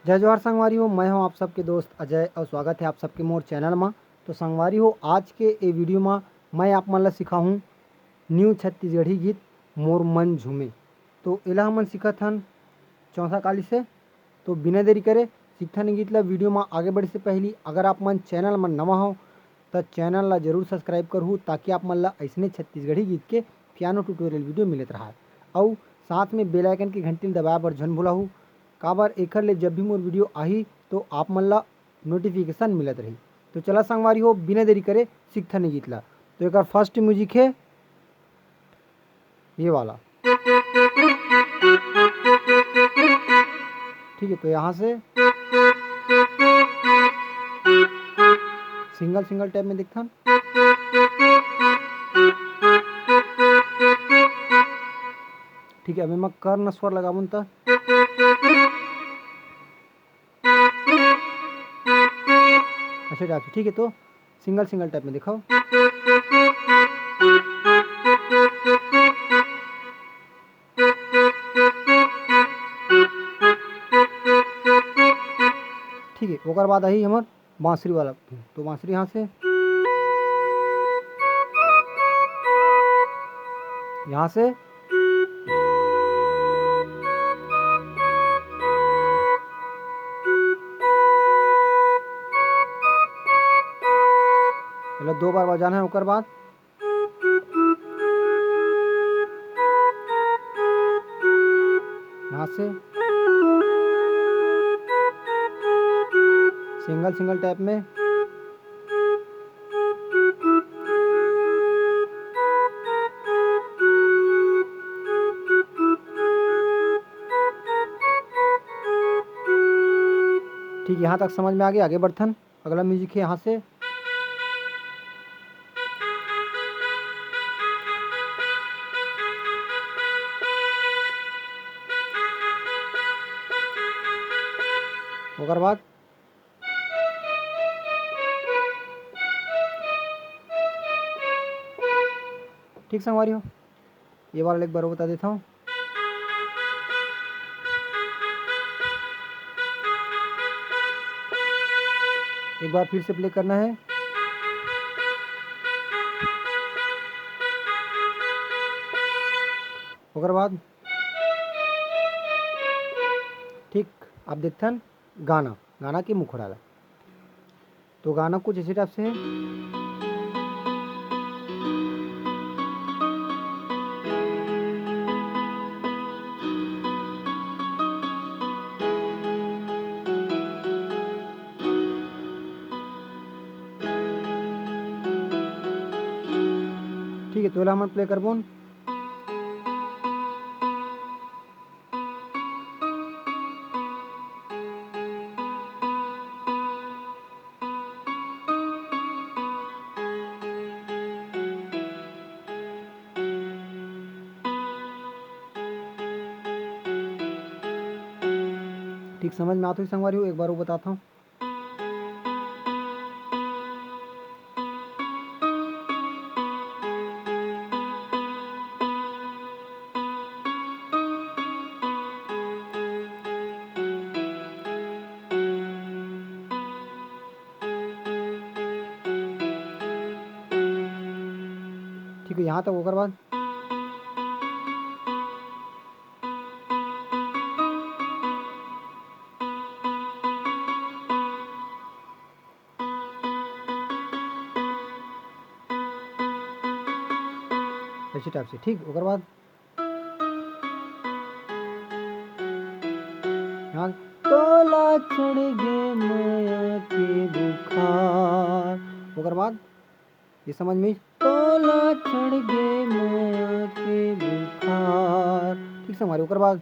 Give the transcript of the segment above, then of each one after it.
जय जोहार संगवारी हो, मैं हूं आप सबके दोस्त अजय और स्वागत है आप सबके मोर चैनल में। तो संगवारी हो, आज के ए वीडियो में मैं आप मन ला सिखाऊँ न्यू छत्तीसगढ़ी गीत मोर मन झूमे। तो एला हमन सिखत हन चौथा काली से। तो बिना देरी करे सीखथन गीत ला। वीडियो में आगे बढ़े से पहले अगर आप मन चैनल में नवा हो तो चैनल ला जरूर सब्सक्राइब करहूँ, ताकि आप मन ला ऐसने छत्तीसगढ़ी गीत के पियानो ट्यूटोरियल वीडियो मिलत रहा। और साथ में बेल आइकन की घंटी दबाए बर झन भूलाहू, काबर एकर ले जब भी मोर वीडियो आही तो आप मन ला नोटिफिकेशन मिलत रही। तो चला संगवारी हो, बिना देरी करे सीखथन गीत ला। तो एक फर्स्ट म्यूजिक है ये वाला, ठीक है। तो यहाँ से सिंगल सिंगल टैप में देखथन। ठीक है, अभी मैं कर्ण स्वर लगाऊं तो अच्छा टाइप से, ठीक है। तो सिंगल सिंगल टैप में दिखाओ। ठीक है, ओकर बाद आई हमार बांसुरी वाला। तो बांसुरी यहाँ से पहले 2 बार बजाना है, ओकर बाद यहाँ से सिंगल सिंगल टैप में ठीक, यहाँ तक समझ में आ गया। आगे बढ़थन, अगला म्यूजिक है यहाँ से ओकर बाद ठीक संगवारी हो, ये वाला एक बार बता देता हूँ। एक बार फिर से प्ले करना है। ओकर बाद ठीक, आप देखथन गाना के मुखड़ा ला। तो गाना कुछ इसी टाइप से है। ठीक है, तो हम प्ले करबोन। ठीक समझ में आता है संगवारी हो, एक बार वो बताता हूँ। ठीक है, यहाँ तक ओकर बाद इसी टाइप से। ठीक, ओकर बाद यहाँ तोला चढ़ गे माया के बुखार। ओकर बाद ये समझ में, तोला चढ़ गे माया के बुखार। ठीक से हमारे ओकर बाद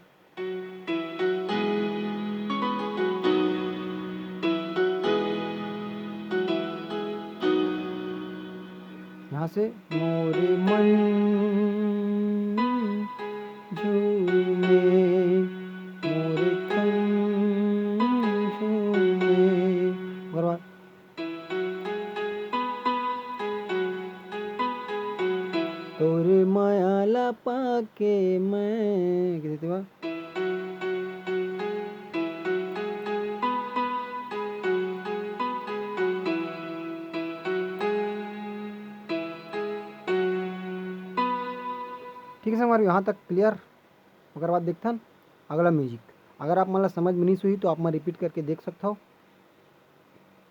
से मोरे मन झूमे, मोरे तन झूमे। और बाद तोरे माया ला पाके मैं कहते बा ठीक है हमारे यहाँ तक क्लियर। अगर बात देखथन अगला म्यूजिक, अगर आप मतलब समझ में नहीं हुई तो आप मैं रिपीट करके देख सकता हो,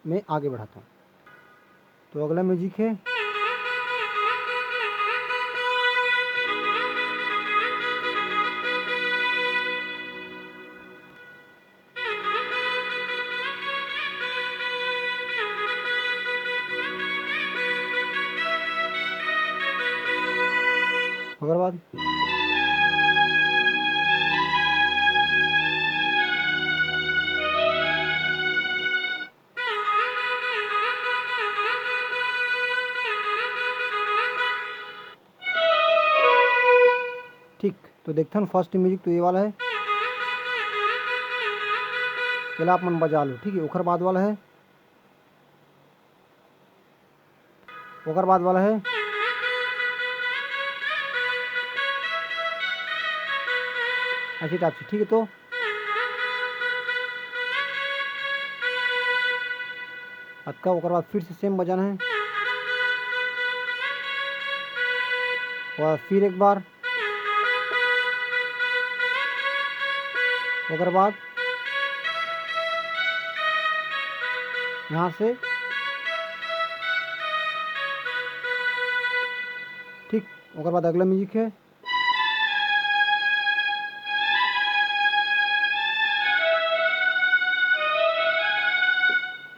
मैं आगे बढ़ाता हूँ। तो अगला म्यूजिक है अगर बाद ठीक। तो देखते हैं फर्स्ट म्यूजिक तो ये वाला है, पहला आप मन बजा लो। ठीक है, ओकर बाद वाला है, ओकर बाद वाला है ऐसी टाइप से। ठीक है, तो अक्का ओकर बाद फिर से सेम बजाना है, और फिर एक बार, ओकर बाद यहाँ से ठीक। ओकर बाद अगला म्यूजिक है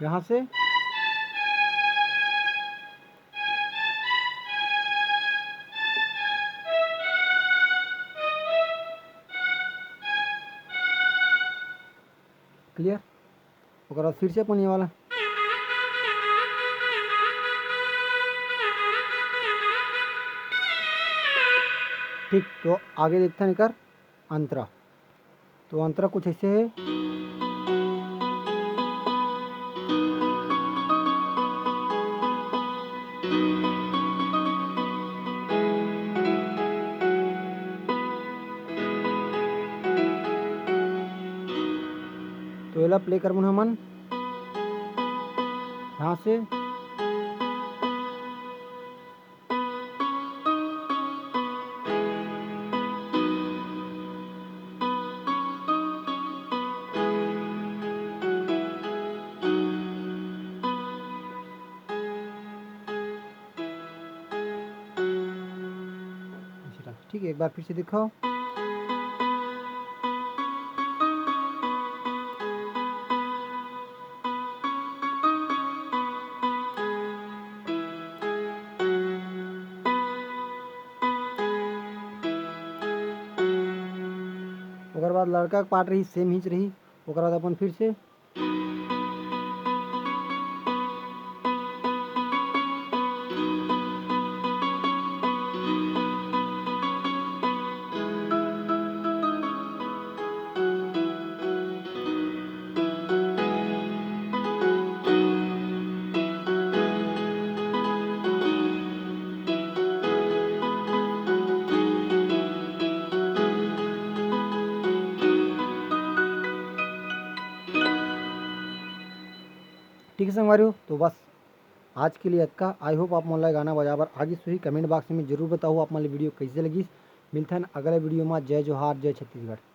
यहाँ से क्लियर। ओकर बाद फिर से अपन ये वाला ठीक। तो आगे देखते हैं इकर अंतरा। तो अंतरा कुछ ऐसे है, तो एला प्ले कर हमन यहाँ से ठीक है। एक बार फिर से दिखाओ। ओकर बाद लड़का के पार्ट रही सेम हिच रही, ओकर बाद अपन फिर से ठीक है संगवारियों। तो बस आज के लिए अतका। आई होप आप मन ला गाना बजाबर आगे से ही कमेंट बॉक्स में जरूर बताओ आप मन वीडियो कैसे लगी। मिलते हैं अगले वीडियो में। जय जोहार, जय छत्तीसगढ़।